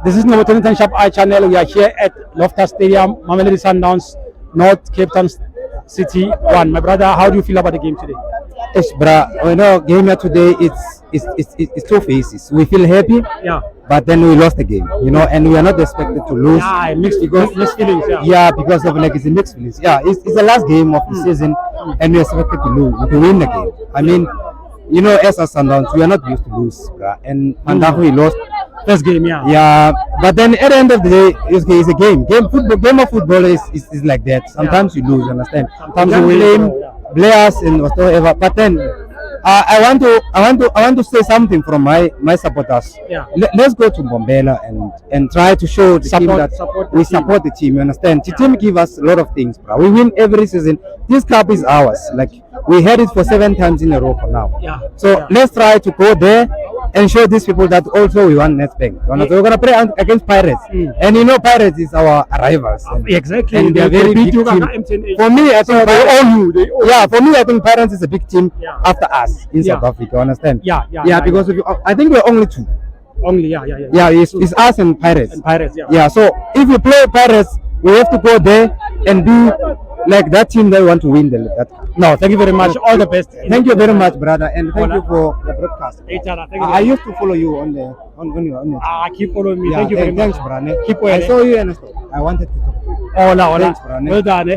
This is Novotel Shop I channel. We are here at Loftus Stadium, Mamelodi Sundowns, North Cape Town City 1. My brother, how do you feel about the game today? Yes, bro. You know, game here today, it's two phases. We feel happy, Yeah. but then we lost the game, you know, and we are not expected to lose. Yeah, mixed feelings. Yeah. Yeah, because of like it's a mixed feelings. Yeah, it's the last game of the season, and we are expected to win the game. I mean, you know, as a Sundowns, we are not used to lose, bro. And we lost. First game, yeah. Yeah, but then at the end of the day, it's a game. Game of football is like that. Sometimes you lose, understand? Sometimes you blame players and whatever. But then I want to say something from my supporters. Yeah. Let's go to Bombela and try to show the team that we support the team. You understand? The team give us a lot of things, bro. We win every season. This cup is ours. Like we had it for 7 times in a row for now. Yeah. So let's try to go there and show these people that also we want Netbank. So we're gonna play against Pirates, and you know Pirates is our rivals. Exactly. And they're very big team. For me, I think for me, I think Pirates is a big team after us in South Africa. Understand? Yeah. Because I think we're only two. Yeah, it's us and Pirates. Yeah. So if we play Pirates, we have to go there and be like that team that want to win that. No, thank you very much. All the best. Thank you very much, brother, and thank you for the broadcast. I you. used to follow you on your Keep following me. Yeah, Thank you very much. Thanks, brother. Keep I saw you and I wanted to talk to you. Hola. Thanks, brother. Well done.